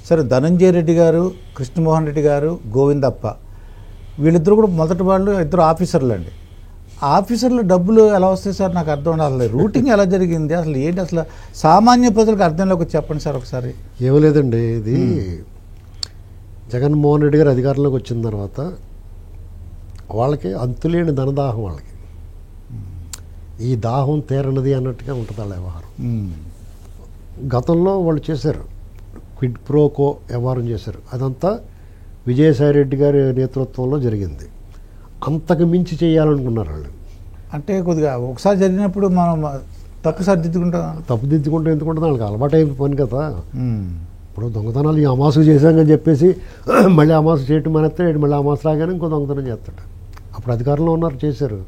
సరే, ధనంజయ రెడ్డి గారు, కృష్ణమోహన్ రెడ్డి గారు, గోవిందప్ప వీళ్ళిద్దరు కూడా మొదటి వాళ్ళు ఇద్దరు ఆఫీసర్లు అండి. ఆఫీసర్లు డబ్బులు ఎలా వస్తాయి సార్? నాకు అర్థం కాదు. అసలు రూటింగ్ ఎలా జరిగింది, అసలు ఏంటి, అసలు సామాన్య ప్రజలకు అర్థంలోకి చెప్పండి సార్ ఒకసారి. ఏమీ లేదండి, ఇది జగన్మోహన్ రెడ్డి గారు అధికారంలోకి వచ్చిన తర్వాత వాళ్ళకి అంతులేని ధనదాహం. వాళ్ళకి ఈ దాహం తీరనది అన్నట్టుగా ఉంటుంది వాళ్ళ వ్యవహారం. గతంలో వాళ్ళు చేశారు, క్విడ్ ప్రోకో వ్యవహారం చేశారు. అదంతా విజయసాయిరెడ్డి గారి నేతృత్వంలో జరిగింది. అంతకు మించి చేయాలనుకున్నారు వాళ్ళు. అంటే కొద్దిగా ఒకసారి జరిగినప్పుడు మనం తప్పు సరిదిద్దుకుంటాం. తప్పుదిద్దుకుంటే ఎందుకుంటుంది, వాళ్ళకి అలవాటు అయిపోయి పని కదా. ఇప్పుడు దొంగతనాలు ఈ అమాసు చేశామని చెప్పేసి మళ్ళీ అమాసు చేయటం మానేస్తాడు, మళ్ళీ అమాసు రాగానే ఇంకో దొంగతనం చేస్తాడు. అప్పుడు అధికారంలో ఉన్నారు, చేశారు.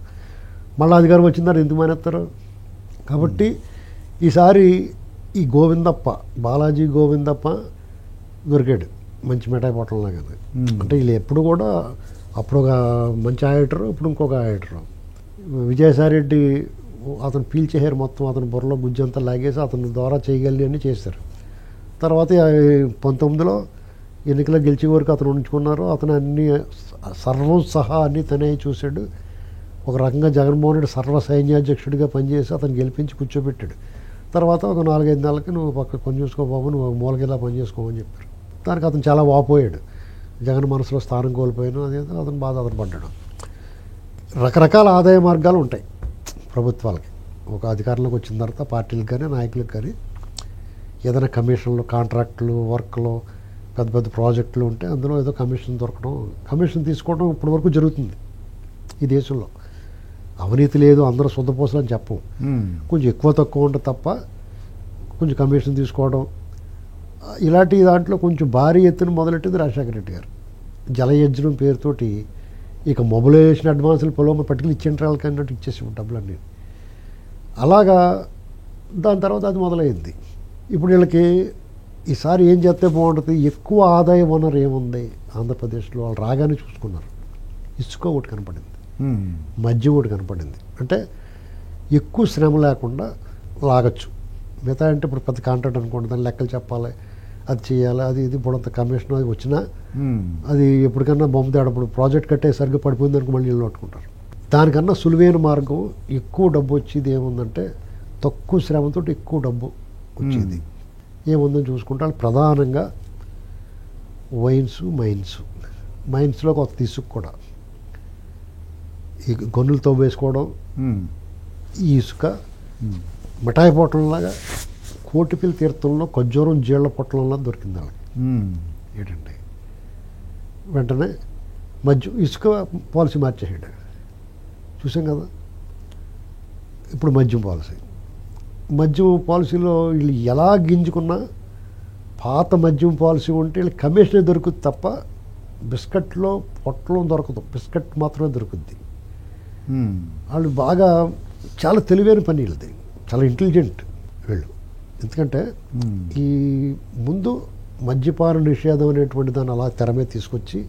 మళ్ళీ అధికారం వచ్చిందారు, ఎందుకు మానేస్తారు? కాబట్టి ఈసారి ఈ గోవిందప్ప, బాలాజీ గోవిందప్ప దొరికాడు మంచి మిఠాయి పొట్టంలాగా. అంటే వీళ్ళు ఎప్పుడు కూడా అప్పుడు ఒక మంచి ఆడిటరు, ఇప్పుడు ఇంకొక ఆడిటరు. విజయసాయిరెడ్డి అతను పీల్చేసారు మొత్తం, అతని బుర్రలో గుజ్జంతా లాగేసి అతని ద్వారా చేయగలిగి చేశారు. తర్వాత 19లో ఎన్నికల్లో గెలిచే వరకు అతను ఉంచుకున్నారు. అతను అన్ని సర్వం సహా అన్నీ తనే చూశాడు. ఒక రకంగా జగన్మోహన్ రెడ్డి సర్వ సైన్యాధ్యక్షుడిగా పనిచేసి అతను గెలిపించి కూర్చోబెట్టాడు. తర్వాత ఒక 4-5 నెలలకి నువ్వు పక్క పని చేసుకో బాబు, నువ్వు మూలకెలా పని చేసుకోమని చెప్పారు. దానికి అతను చాలా వాపోయాడు. జగన్ మనసులో స్థానం కోల్పోయాను, అదేదో అతను బాధ అతను పడ్డాడు. రకరకాల ఆదాయ మార్గాలు ఉంటాయి ప్రభుత్వాలకి. ఒక అధికారంలోకి వచ్చిన తర్వాత పార్టీలకు కానీ నాయకులకు కానీ ఏదైనా కమిషన్లు, కాంట్రాక్టులు, వర్క్లు, పెద్ద పెద్ద ప్రాజెక్టులు ఉంటే అందులో ఏదో కమిషన్ దొరకడం, కమిషన్ తీసుకోవడం ఇప్పటి వరకు జరుగుతుంది ఈ దేశంలో. అవినీతి లేదు, అందరూ శుద్ధపోసలు అని చెప్పం. కొంచెం ఎక్కువ తక్కువ ఉంటుంది తప్ప కొంచెం కమిషన్ తీసుకోవడం ఇలాంటి దాంట్లో కొంచెం భారీ ఎత్తున మొదలెట్టింది రాజశేఖర రెడ్డి గారు. జలయజ్ఞం పేరుతోటి ఇక మొబిలైజేషన్ అడ్వాన్సులు పొలం పట్టుకుని ఇచ్చేంటి వాళ్ళకి అన్నట్టు ఇచ్చేసి డబ్బులన్నీ. అలాగా దాని తర్వాత అది మొదలైంది. ఇప్పుడు వీళ్ళకి ఈసారి ఏం చేస్తే బాగుంటుంది, ఎక్కువ ఆదాయ వనరు ఏముంది ఆంధ్రప్రదేశ్లో, వాళ్ళు రాగానే చూసుకున్నారు. ఇసుక ఒకటి కనపడింది, మద్యం ఒకటి కనపడింది. అంటే ఎక్కువ శ్రమ లేకుండా లాగచ్చు. మిగతా అంటే ఇప్పుడు పెద్ద కాంట్రాక్ట్ అనుకోండి, దాని లెక్కలు చెప్పాలి, అది చేయాలి, అది ఇది బుడంత కమిషన్ అది వచ్చినా అది ఎప్పటికన్నా బొమ్మ తేడప్పుడు ప్రాజెక్ట్ కట్టే సరిగ్గా పడిపోయింది అనుకో మళ్ళీ ఇల్లు పట్టుకుంటారు. దానికన్నా సులువైన మార్గం, ఎక్కువ డబ్బు వచ్చేది ఏముందంటే తక్కువ శ్రమతో ఎక్కువ డబ్బు వచ్చేది ఏముందని చూసుకుంటే ప్రధానంగా వైన్స్, మైన్స్లో కొత్త ఇసుక కూడా ఈ గొన్నులతో వేసుకోవడం, ఈ ఇసుక మిఠాయి పొట్టంలాగా కోటిపిల్లి తీర్థంలో ఖర్జూరం జీళ్ల పొట్టంలా దొరికింది వాళ్ళకి. ఏంటంటే వెంటనే మద్యం, ఇసుక పాలసీ మార్చేసాడు, చూసాం కదా. ఇప్పుడు మద్యం పాలసీలో వీళ్ళు ఎలా గింజుకున్నా పాత మద్యం పాలసీ ఉంటే వీళ్ళు కమిషనే దొరుకుతుంది తప్ప బిస్కెట్లో పొట్టలో దొరకదు, బిస్కెట్ మాత్రమే దొరుకుద్ది. వాళ్ళు బాగా చాలా తెలివైన పని వీళ్ళది, చాలా ఇంటెలిజెంట్ వీళ్ళు. ఎందుకంటే ఈ ముందు మద్యపాన నిషేధం అనేటువంటి దాన్ని అలా తెర మీద తీసుకొచ్చి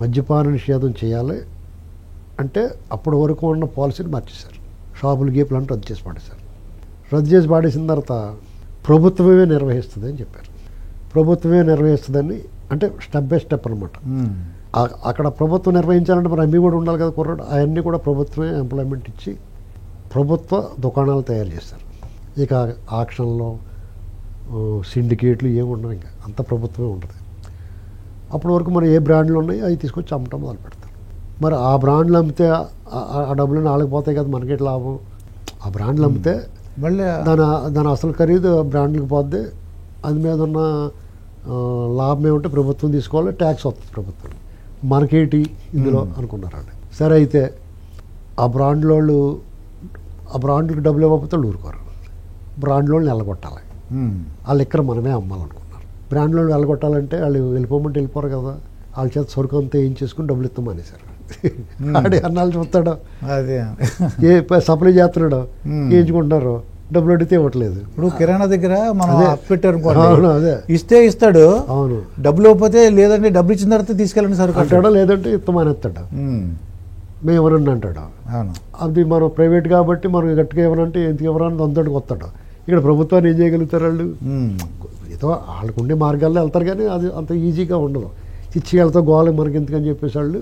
మద్యపాన నిషేధం చేయాలి అంటే అప్పటి వరకు ఉన్న పాలసీని మార్చేశారు. షాపులు గీపులు అంటే రద్దు చేసి పాడేసిన తర్వాత ప్రభుత్వమే నిర్వహిస్తుంది అని చెప్పారు. ప్రభుత్వమే నిర్వహిస్తుందని అంటే స్టెప్ బై స్టెప్ అనమాట. అక్కడ ప్రభుత్వం నిర్వహించాలంటే మరి అన్నీ కూడా ఉండాలి కదా కుర్రాడు, అవన్నీ కూడా ప్రభుత్వమే ఎంప్లాయ్మెంట్ ఇచ్చి ప్రభుత్వ దుకాణాలు తయారు చేస్తారు. ఇక ఆక్షన్లో సిండికేట్లు ఏమి ఉండవు, ఇంకా అంత ప్రభుత్వమే ఉంటుంది. అప్పటి వరకు మరి ఏ బ్రాండ్లు ఉన్నాయి అవి తీసుకొచ్చి అమ్మటం మొదలు పెడతారు. మరి ఆ బ్రాండ్లు అమ్మితే ఆ డబ్బులు వాళ్ళకి పోతాయి కదా, మనకేటి లాభం. ఆ బ్రాండ్లు అమ్మితే మళ్ళీ దాని అసలు ఖరీదు బ్రాండ్లకు పోద్ది, అది మీద ఉన్న లాభం ఏమంటే ప్రభుత్వం తీసుకోవాలి, ట్యాక్స్ వస్తుంది ప్రభుత్వం, మనకేటి ఇందులో అనుకున్నారు వాళ్ళు. సరే అయితే ఆ బ్రాండ్లకు డబ్బులు ఇవ్వకపోతే వాళ్ళు ఊరుకోరు, బ్రాండ్లో వెళ్ళగొట్టాలి, వాళ్ళు ఇక్కడ మనమే అమ్మాలనుకున్నారు. బ్రాండ్లో వెళ్ళగొట్టాలంటే వాళ్ళు వెళ్ళిపోమంటే వెళ్ళిపోరు కదా, వాళ్ళ చేత సరుకు అంతా ఏం చేసుకుని డబ్బులు ఇస్తామనేసారు. ఆడే అన్నాళ్ళు చూస్తాడు, ఏ సప్లై చేస్తున్నాడు, వేయించుకుంటున్నారు, డబ్బులు అడిగితే ఇవ్వట్లేదు. ఇప్పుడు కిరాణా దగ్గర మనం పెట్టారు, ఇస్తే ఇస్తాడు, అవును, డబ్బులు ఇవ్వకపోతే లేదంటే డబ్బులు ఇచ్చిన తర్వాత తీసుకెళ్ళండి సరుకు అంటాడో, లేదంటే ఇస్తామనేస్తాడు, మేము ఎవరన్నా అంటాడు. అది మనం ప్రైవేట్ కాబట్టి మనం గట్టిగా ఎవరంటే ఎందుకు ఎవరన్నా అంతటికి వస్తాడు. ఇక్కడ ప్రభుత్వాన్ని ఏం చేయగలుగుతారు వాళ్ళు, ఏదో వాళ్ళకు ఉండే మార్గాల్లో వెళ్తారు, కానీ అది అంత ఈజీగా ఉండదు. ఇచ్చి వెళ్తా గోవాలి మనకి ఎందుకని చెప్పేసి వాళ్ళు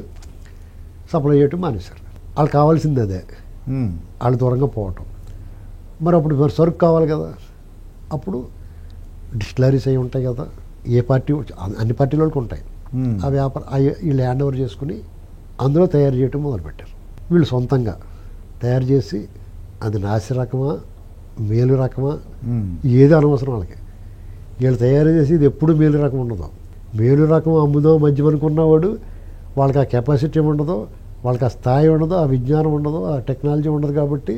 సప్లై చేయటం మానేశారు. వాళ్ళకి కావాల్సింది అదే, వాళ్ళు దూరంగా పోవటం. మరి అప్పుడు మరి సరుకు కావాలి కదా, అప్పుడు డిస్టిలరీస్ అవి ఉంటాయి కదా, ఏ పార్టీ అన్ని పార్టీల వాళ్ళకి ఉంటాయి. ఆ వ్యాపారం వీళ్ళు హ్యాండ్ ఓవర్ చేసుకుని అందులో తయారు చేయటం మొదలుపెట్టారు. వీళ్ళు సొంతంగా తయారు చేసి అది నాసి రకమా మేలు రకమా ఏది అనవసరం వాళ్ళకి. వీళ్ళు తయారు చేసి ఇది ఎప్పుడు మేలు రకం ఉండదు. మేలు రకం అమ్ముదో మధ్య అనుకున్నవాడు వాళ్ళకి ఆ కెపాసిటీ ఉండదు, వాళ్ళకి ఆ స్థాయి ఉండదు, ఆ విజ్ఞానం ఉండదు, ఆ టెక్నాలజీ ఉండదు. కాబట్టి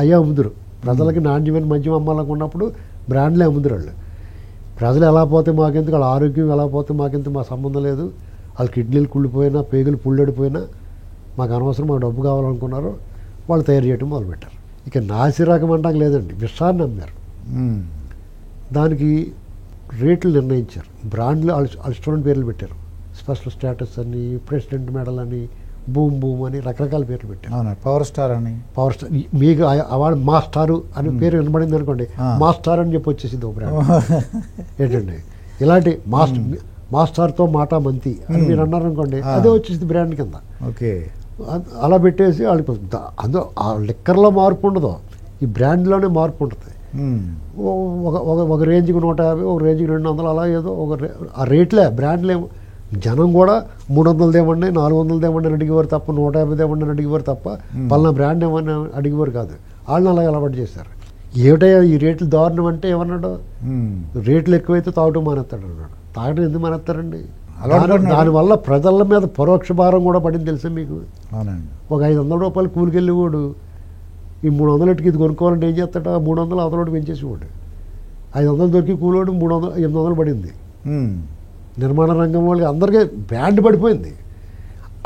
అయ్యే అమ్ముదురు. ప్రజలకి నాణ్యమైన మద్యం అమ్మాలనుకున్నప్పుడు బ్రాండ్లే అమ్ముదురు వాళ్ళు. ప్రజలు ఎలా పోతే మాకెందుకు, వాళ్ళ ఆరోగ్యం ఎలా పోతే మాకెందుకు, మా సంబంధం లేదు. వాళ్ళ కిడ్నీలు కుళ్ళిపోయినా పేగులు పుల్లడిపోయినా మాకు అనవసరం, మాకు డబ్బు కావాలనుకున్నారు, వాళ్ళు తయారు చేయడం మొదలుపెట్టారు. ఇక నాసి రకం అంటాక లేదండి, విషాన్ని అమ్మారు. దానికి రేట్లు నిర్ణయించారు. బ్రాండ్లు వాళ్ళ స్టూడెంట్ పేర్లు పెట్టారు. స్పెషల్ స్టేటస్ అని, ప్రెసిడెంట్ మెడల్ అని, బూమ్ బూమ్ అని రకరకాల పేర్లు పెట్టారు. పవర్ స్టార్ అని, పవర్ స్టార్, మీకు అవార్డు మా స్టారు అని పేరు వినబడింది అనుకోండి, మా స్టార్ అని చెప్పి వచ్చేసింది ఒక బ్రాండ్. ఏంటండి ఇలాంటి మాస్టార్తో మాట మంతి అని మీరు అన్నారనుకోండి, అదే వచ్చేసింది బ్రాండ్ కింద. ఓకే, అలా పెట్టేసి వాళ్ళకి అందులో ఆ లిక్కర్లో మార్పు ఉండదు, ఈ బ్రాండ్లోనే మార్పు ఉంటుంది. ఒక రేంజ్కి 150, ఒక రేంజ్కి 200, అలా ఏదో ఆ రేట్లే బ్రాండ్లే. జనం కూడా 300 దేవండి, 400 దేవండి అని అడిగేవారు తప్ప, 150 దేవండి అని అడిగేవారు తప్ప, పలానా బ్రాండ్ ఏమని అడిగేవారు కాదు. వాళ్ళని అలాగే అలవాటు చేశారు. ఏమిటయ్యా ఈ రేట్లు దారుణం అంటే ఏమన్నాడు, రేట్లు ఎక్కువైతే తాగటం మానేస్తాడు అన్నాడు. తాగటం ఎందుకు మానేస్తారండి? దానివల్ల ప్రజల మీద పరోక్ష భారం కూడా పడింది తెలుసా మీకు. ఒక 500 రూపాయలు కూలికి వెళ్ళేవాడు ఈ 300కి ఇది కొనుక్కోవాలంటే ఏం చేస్తాడు, 300 అవతలోటి పెంచేసేవాడు. 500 దొరికి కూలోడు 800 పడింది. నిర్మాణ రంగం వాళ్ళకి అందరికీ బ్రాండ్ పడిపోయింది.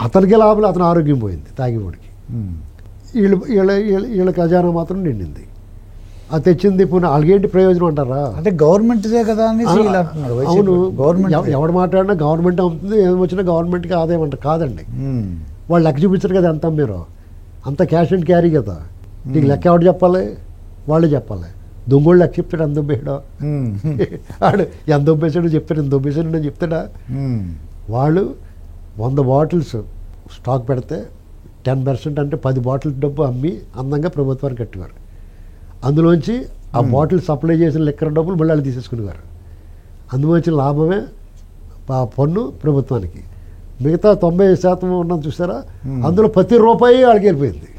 అతనికి లాభం, అతని ఆరోగ్యం పోయింది తాగేవాడికి. వీళ్ళ ఖజానా మాత్రం నిండింది. అది తెచ్చింది ఇప్పుడు వాళ్ళకేంటి ప్రయోజనం అంటారా? అంటే గవర్నమెంట్దే కదా అని. అవును, గవర్నమెంట్ ఎవడు మాట్లాడినా గవర్నమెంట్ అమ్ముతుంది, ఏమి వచ్చినా గవర్నమెంట్కి ఆదాయం అంటారు. కాదండి, వాళ్ళు లెక్క చూపించరు కదా ఎంత మీరు, అంత క్యాష్ అండ్ క్యారీ కదా. నీకు లెక్క ఎవడు చెప్పాలి, వాళ్ళే చెప్పాలి. దొంగోళ్ళు లెక్క చెప్తాడు, ఎంత దొబ్బేయడా ఆడు, ఎంత దొబ్బేసాడు చెప్తాడు, ఎంత దొబ్బేసాడు అని చెప్తాడా. వాళ్ళు 100 బాటిల్స్ స్టాక్ పెడితే 10% అంటే 10 బాటిల్స్ డబ్బు అమ్మి అందంగా ప్రభుత్వానికి కట్టేవారు. అందులోంచి ఆ బాటిల్ సప్లై చేసిన లిక్కర్ డబ్బులు మళ్ళీ వాళ్ళు తీసేసుకునేవారు. అందులోంచి లాభమే పన్ను ప్రభుత్వానికి. మిగతా 90% ఉన్నది చూసారా, అందులో ప్రతి రూపాయి వాళ్ళకి వెళ్ళిపోయింది.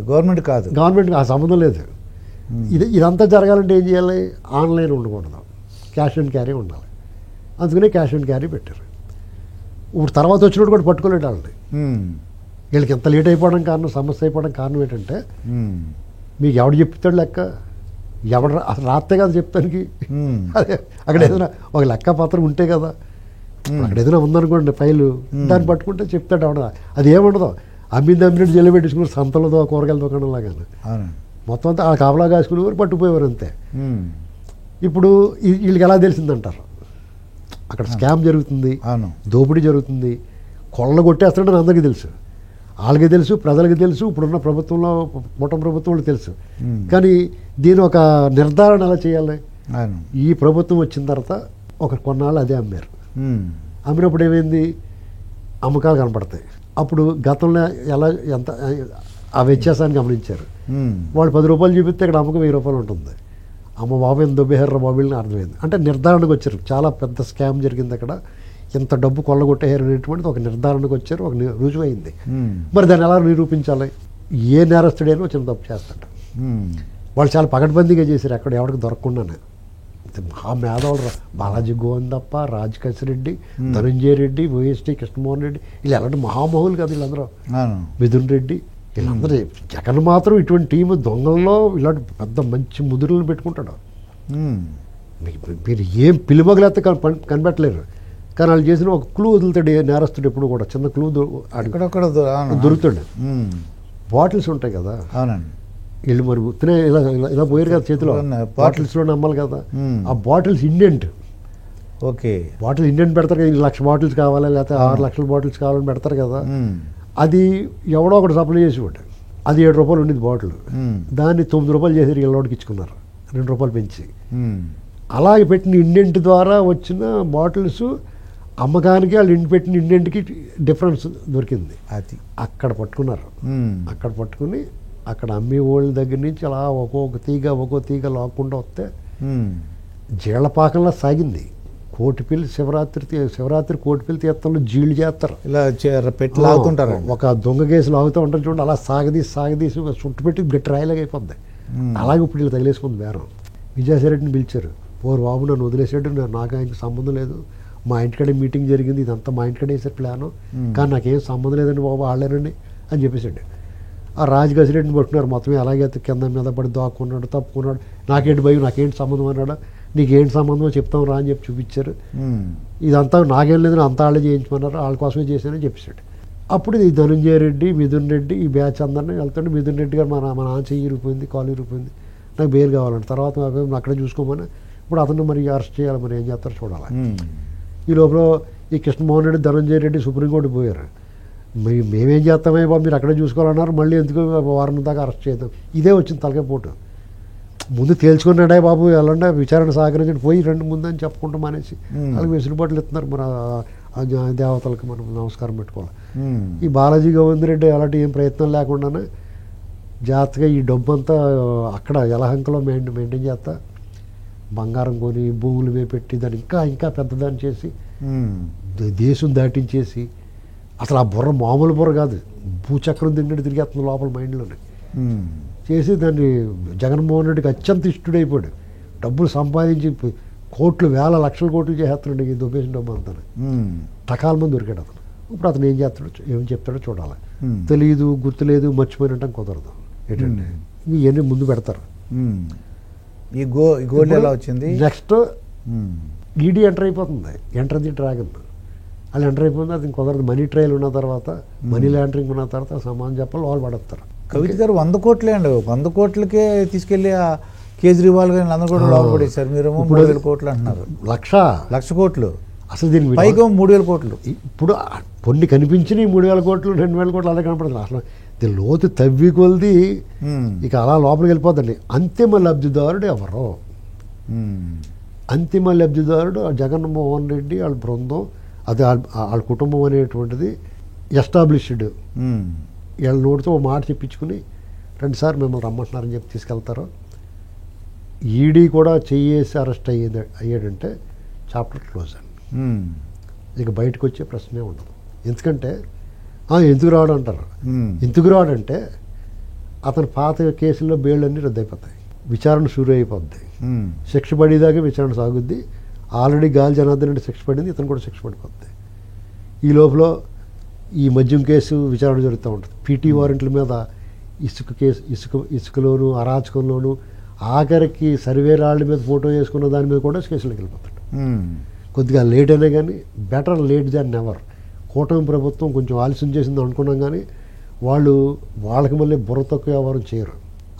గవర్నమెంట్ కాదు, గవర్నమెంట్ ఆ సంబంధం లేదు. ఇదంతా జరగాలంటే ఏం చేయాలి, ఆన్లైన్ ఉండకూడదు, క్యాష్ అండ్ క్యారీ ఉండాలి. అందుకనే క్యాష్ అండ్ క్యారీ పెట్టారు. ఇప్పుడు తర్వాత వచ్చినట్టు కూడా పట్టుకోలేడు వాళ్ళని. వీళ్ళకి ఎంత లేట్ అయిపోవడం కారణం, సమస్య అయిపోవడం కారణం ఏంటంటే, మీకు ఎవడు చెప్తాడు లెక్క, ఎవడు రాస్తే కదా చెప్తానికి. అదే అక్కడ ఏదైనా ఒక లెక్క పత్రం ఉంటే కదా, అక్కడ ఏదైనా ఉందనుకోండి ఫైలు, దాన్ని పట్టుకుంటే చెప్తాడు ఎవడ. అది ఏముండదు, అమ్మినట్టు జల్లి పెట్టించుకుని సంతలతో కూరగాయల దుకాణం లాగా మొత్తం అంతా ఆ కాపలా కాసుకునేవారు, పట్టుకుపోయేవారు అంతే. ఇప్పుడు వీళ్ళకి ఎలా తెలిసిందంటారు, అక్కడ స్కామ్ జరుగుతుంది, దోపిడీ జరుగుతుంది, కొల్ల కొట్టేస్తాడని అందరికీ తెలుసు. వాళ్ళకి తెలుసు, ప్రజలకి తెలుసు, ఇప్పుడున్న ప్రభుత్వంలో మొట్ట ప్రభుత్వంలో తెలుసు. కానీ దీని ఒక నిర్ధారణ ఎలా చేయాలి, ఈ ప్రభుత్వం వచ్చిన తర్వాత ఒక కొన్నాళ్ళు అదే అమ్మారు. అమ్మినప్పుడు ఏమైంది, అమ్మకాలు కనపడతాయి. అప్పుడు గతంలో ఎలా ఎంత ఆ వ్యత్యాసాన్ని గమనించారు. వాళ్ళు 10 రూపాయలు చూపిస్తే ఇక్కడ అమ్మకం 1000 రూపాయలు ఉంటుంది. అమ్మ బాబు ఎంత దొబ్బేహారు బాబుల్ని అర్థమైంది. అంటే నిర్ధారణకు వచ్చారు, చాలా పెద్ద స్కామ్ జరిగింది అక్కడ, ఎంత డబ్బు కొల్లగొట్టేయారు అనేటువంటిది ఒక నిర్ధారణకు వచ్చారు, ఒక రుజువైంది. మరి దాన్ని ఎలా నిరూపించాలి, ఏ నేరస్తుడైనా వచ్చిన తప్పు చేస్తాడు. వాళ్ళు చాలా పకడ్బందీగా చేశారు, ఎక్కడ ఎవరికి దొరకకుండానే. మహా మేధావులు బాలాజీ గోవిందప్ప, రాజకేశ్ రెడ్డి, ధనంజయ రెడ్డి, వైఎస్టీ కృష్ణమోహన్ రెడ్డి, వీళ్ళు ఎలాంటి మహామహులు కదా వీళ్ళందరూ, మిథున్ రెడ్డి, వీళ్ళందరూ. జగన్ మాత్రం ఇటువంటి టీము దొంగల్లో ఇలాంటి పెద్ద మంచి ముదురులను పెట్టుకుంటాడు. మీరు ఏం పిలుమగలేస్తే కనిపెట్టలేరు. కానీ వాళ్ళు చేసిన ఒక క్లూ వదులుతాడు నేరస్తుడు, ఎప్పుడు కూడా చిన్న క్లూ దొరుకుతాడు. బాటిల్స్ ఉంటాయి కదా, వీళ్ళు మరి ఉత్తనే ఇలా పోయారు కదా చేతిలో, బాటిల్స్లో నమ్మాలి కదా. ఆ bottles indent, okay, bottle indent పెడతారు కదా, 1,00,000 బాటిల్స్ కావాలి లేకపోతే 6 లక్షల బాటిల్స్ కావాలని పెడతారు కదా. అది ఎవడో ఒకటి సప్లై చేసేవాడు. అది 7 రూపాయలు ఉండేది బాటిల్, దాన్ని 9 రూపాయలు చేసి వీళ్ళోడికి ఇచ్చుకున్నారు, 2 రూపాయలు పెంచి. అలాగే పెట్టిన ఇండెంట్ ద్వారా వచ్చిన బాటిల్స్ అమ్మకానికి వాళ్ళు పెట్టిన ఇండెంట్కి డిఫరెన్స్ దొరికింది. అది అక్కడ పట్టుకున్నారు. అక్కడ పట్టుకుని అక్కడ అమ్మే వాళ్ళ దగ్గర నుంచి అలా ఒక్కొక్క తీగ లాక్కుండా వస్తే జీళ్లపాకంలా సాగింది. కోటిపల్లి శివరాత్రి కోటిపల్లి తీర్థంలో జీళ్ళు చేస్తారు, ఇలా పెట్టి లాగుతుంటారు. ఒక దొంగ కేసు లాగుతూ ఉంటారు చూడండి, అలా సాగదీసి చుట్టు పెట్టి గట్టి రాయిలాగా అయిపోద్ది. అలాగే ఇప్పుడు వీళ్ళు తగిలేసుకుంది బేరం. విజయసాయిరెడ్డిని పిలిచారు. పోరు బాబు నన్ను వదిలేసాడు, నాకు ఆయనకి సంబంధం లేదు, మా ఇంటికాడే మీటింగ్ జరిగింది, ఇదంతా మా ఇంటికాడే వేసారు ప్లాను, కానీ నాకేం సంబంధం లేదండి బాబు, ఆడలేరండి అని చెప్పేసాడు. ఆ రాజగసిరెడ్డిని పట్టుకున్నారు. మొత్తం అలాగే కింద మీద పడి దాక్కున్నాడు, తప్పుకున్నాడు. నాకేంటి భయం, నాకేంటి సంబంధం అన్నాడు. నీకేంటి సంబంధమో చెప్తాం రా అని చెప్పి చూపించారు. ఇదంతా నాకేం లేదు, అంతా వాళ్ళే చేయించమన్నారు, వాళ్ళ కోసమే చేశానని చెప్పేసాడు. అప్పుడు ఈ ధనంజయ రెడ్డి, మిథున్ రెడ్డి, ఈ బ్యాచ్ అందరినీ వెళ్తుంటే మిథున్ రెడ్డి గారు మా నాన్న చెయ్యి ఇరిగిపోయింది, కాలు ఇరిగిపోయింది, నాకు బెయిల్ కావాలంటే తర్వాత అక్కడే చూసుకోమని. ఇప్పుడు అతను మరి అరెస్ట్ చేయాలి, మరి ఏం చేస్తారో చూడాలి. ఈ లోపల ఈ కృష్ణమోహన్ రెడ్డి, ధనంజయ రెడ్డి సుప్రీంకోర్టు పోయారు. మేమేం చేస్తామే బాబు, మీరు అక్కడే చూసుకోవాలన్నారు, మళ్ళీ ఎందుకు వారం దాకా అరెస్ట్ చేద్దాం. ఇదే వచ్చింది తలకాయ పోటు. ముందు తేల్చుకున్నాడే బాబు, వెళ్ళండి విచారణ సహకరించండి, పోయి రెండు ముందు అని చెప్పుకుంటూ మానేసి వాళ్ళకి వెసులుబాట్లు ఇస్తున్నారు. మరి దేవతలకు మనం నమస్కారం పెట్టుకోవాలి. ఈ బాలాజీ గోవిందరెడ్డి అలాంటి ఏం ప్రయత్నం లేకుండానే జాగ్రత్తగా ఈ డబ్బు అంతా అక్కడ యలహంకలో మెయింటైన్ చేస్తా బంగారం కొని భూములు పెట్టి దాన్ని ఇంకా పెద్దదాన్ని చేసి దేశం దాటించేసి, అసలు ఆ బుర్ర మామూలు బుర్ర కాదు, భూచక్రం తిన్నట్టు తిరిగేస్తుంది లోపల మైండ్లోనే చేసి దాన్ని జగన్మోహన్ రెడ్డికి అత్యంత ఇష్టడైపోయాడు. డబ్బులు సంపాదించి కోట్లు, వేల లక్షల కోట్లు చేస్తున్నాడు ఈ దుబ్బేసిన డబ్బు అంతా. టకాల మంది దొరికాడు అతను. ఇప్పుడు అతను ఏం చేస్తాడో ఏం చెప్తాడో చూడాలి. తెలియదు, గుర్తులేదు, మర్చిపోయినట్టు కుదరదు. ఏంటంటే ఇవన్నీ ముందు పెడతారు. ఈ గోల్డ్ ఎలా వచ్చింది? నెక్స్ట్ ఈడీ ఎంటర్ అయిపోతుంది. ఎంటర్ ది డ్రాగన్ వాళ్ళు ఎంటర్ అయిపోయింది. అది కుదరదు. మనీ ట్రయల్ ఉన్న తర్వాత, మనీ లాండరింగ్ ఉన్న తర్వాత సమానం చెప్పాలి, వాళ్ళు పడతారు. కవిత గారు 100 కోట్లే అండి, 100 కోట్లకే తీసుకెళ్ళి కేజ్రీవాల్ గారిని అందరూ కూడా లోపల పడేశారు. మీరేమో 3000 కోట్లు అంటున్నారు. లక్ష కోట్లు అసలు దీని పైగా 3000 కోట్లు. ఇప్పుడు కొన్ని కనిపించినాయి 3000 కోట్లు 2000 కోట్లు అలా కనపడుతుంది. అసలు ఇది లోతు తవ్వి కొలిది ఇక అలా లోపలికి వెళ్ళిపోద్దండి. అంతిమ లబ్ధిదారుడు ఎవరో, అంతిమ లబ్ధిదారుడు జగన్మోహన్ రెడ్డి వాళ్ళ బృందం, అది వాళ్ళ కుటుంబం అనేటువంటిది ఎస్టాబ్లిష్డ్. వీళ్ళ నోటితో ఓ మాట చెప్పించుకుని 2 సార్లు మిమ్మల్ని రమ్మంటున్నారని చెప్పి తీసుకెళ్తారు. ఈడీ కూడా చెయ్యేసి అరెస్ట్ అయ్యాడంటే చాప్టర్ క్లోజ్ అండి. ఇక బయటకు వచ్చే ప్రశ్నే ఉండదు. ఎందుకంటే ఎందుకు రావడం అంటారు. ఎందుకు రావడంటే అతని పాత కేసుల్లో బెయిళ్ళన్నీ రద్దయిపోతాయి, విచారణ షురూ అయిపోద్ది, శిక్ష పడేదాకా విచారణ సాగుద్ది. ఆల్రెడీ గాలి జనార్దన్ రెడ్డి శిక్ష పడింది, ఇతను కూడా శిక్ష పడిపోద్ది. ఈ లోపల ఈ మద్యం కేసు విచారణ జరుగుతూ ఉంటుంది. పీటీ వారెంట్ల మీద ఇసుకలోను అరాచకంలోను ఆఖరికి సర్వే రాళ్ళ మీద ఫోటో వేసుకున్న దాని మీద కూడా కేసులకు వెళ్ళిపోతాడు. కొద్దిగా లేట్ అయినా కానీ బెటర్ లేట్ దాన్ నెవర్. కూటమి ప్రభుత్వం కొంచెం ఆలస్యం చేసింది అనుకున్నాం, కానీ వాళ్ళకి మళ్ళీ బుర్ర తక్కువ వ్యవహారం చేయరు.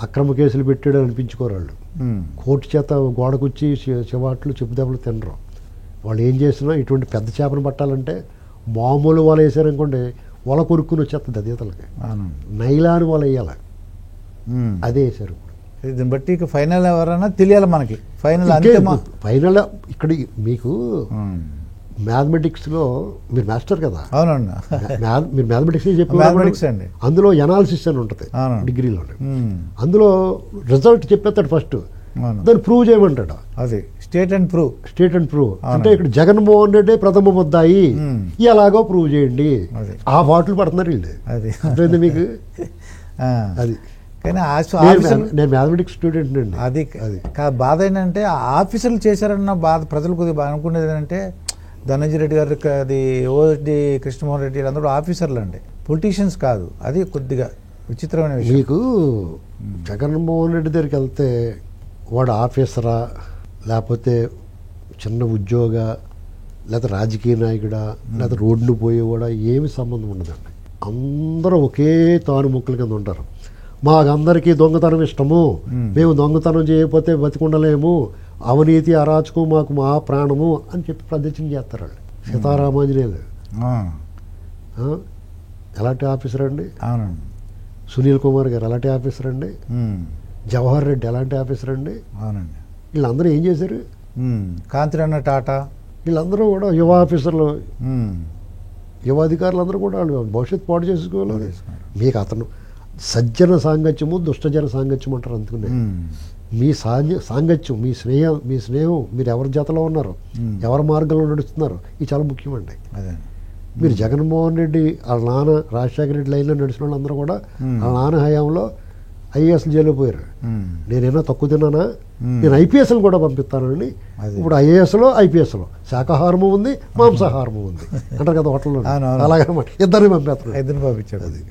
అక్రమ కేసులు పెట్టాడు అనిపించుకోరు వాళ్ళు. కోర్టు చేత గోడకొచ్చి చివాట్లు చెప్పుదెబ్బలు తినరు. వాళ్ళు ఏం చేసినా ఇటువంటి పెద్ద చేపను పట్టాలంటే మామూలు వాళ్ళు వేసారనుకోండి, వల కొరుక్కుని వచ్చేస్తుంది అదీతలకి. నైలాన్ వాళ్ళు వేయాలి, అదే వేసారు. దీన్ని బట్టి ఇక ఫైనల్ ఎవరైనా తెలియాలి మనకి. ఫైనల్ ఇక్కడ మీకు మ్యాథమెటిక్స్లో మీరు మాస్టర్ కదా. అవునండి, మీరు మ్యాథమెటిక్స్ మ్యాథమెటిక్స్ అండి. అందులో ఎనాలిసిస్ అని ఉంటుంది డిగ్రీలో. అందులో రిజల్ట్ చెప్పేస్తాడు ఫస్ట్, దాన్ని ప్రూవ్ చేయమంటాడు. అది స్టేట్ అండ్ ప్రూవ్. అంటే ఇక్కడ జగన్మోహన్ రెడ్డి ప్రథమ ముద్దాయి, ఎలాగో ప్రూవ్ చేయండి. ఆ బాటిల్ పడుతున్నారు వీళ్ళు. అది అర్థమైంది మీకు. అది కానీ నేను మ్యాథమెటిక్స్ స్టూడెంట్ అండి. అది బాధ ఏంటంటే ఆఫీసర్లు చేశారన్న బాధ ప్రజలు కొద్దిగా అనుకునేది ఏంటంటే, ధనంజయ రెడ్డి గారు, అది ఓడి కృష్ణమోహన్ రెడ్డి అందరూ ఆఫీసర్లు అండి, పొలిటీషియన్స్ కాదు. అది కొద్దిగా విచిత్రమైన విషయం. మీకు జగన్మోహన్ రెడ్డి దగ్గరికి వెళ్తే వాడు ఆఫీసరా, లేకపోతే చిన్న ఉద్యోగ, లేకపోతే రాజకీయ నాయకుడా, లేకపోతే రోడ్డును పోయేవాడా, ఏమి సంబంధం ఉండదండి. అందరూ ఒకే తాను ముక్కల కింద ఉంటారు. మాకందరికీ దొంగతనం ఇష్టము, మేము దొంగతనం చేయకపోతే బతికుండలేము, అవినీతి అరాచకం మాకు మా ప్రాణము అని చెప్పి ప్రదర్శన చేస్తారు వాళ్ళు. సీతారామాంజనేయులు ఎలాంటి ఆఫీసర్ అండి. సునీల్ కుమార్ గారు ఎలాంటి ఆఫీసర్ అండి. జవహర్ రెడ్డి ఎలాంటి ఆఫీసర్ అండి. అవునండి. వీళ్ళందరూ ఏం చేశారు? కాంతిరన్న టాటా. వీళ్ళందరూ కూడా యువ ఆఫీసర్లు, ఉమ్, యువ అధికారులందరూ కూడా వాళ్ళు భవిష్యత్తు పాడు చేసుకోవాలి. మీకు అతను సజ్జన సాంగత్యము దుష్టజన సాంగత్యం అంటారు. అందుకనే ఉమ్, మీ సాంగత్యం, మీ స్నేహం, మీరు ఎవరి జతలో ఉన్నారు, ఎవరి మార్గంలో నడుస్తున్నారు, ఇది చాలా ముఖ్యమండి. అదే. మీరు జగన్మోహన్ రెడ్డి వాళ్ళ నాన్న రాజశేఖర రెడ్డి లైన్లో నడిచిన వాళ్ళందరూ కూడా వాళ్ళ నాన్న హయాంలో ఐఏఎస్లు జైలు పోయారు. ఉమ్, నేనేనా తక్కువ తిన్నానా, నేను ఐపీఎస్లు కూడా పంపిస్తానని. అది. ఇప్పుడు ఐఏఎస్లో ఐపీఎస్లో శాకాహారము ఉంది, మాంసాహారము ఉంది అంటారు కదా హోటల్లో. అవునవును. అలాగనమాట, ఇద్దరిని పంపిస్తారు. ఇద్దరిని పంపించాడు. అది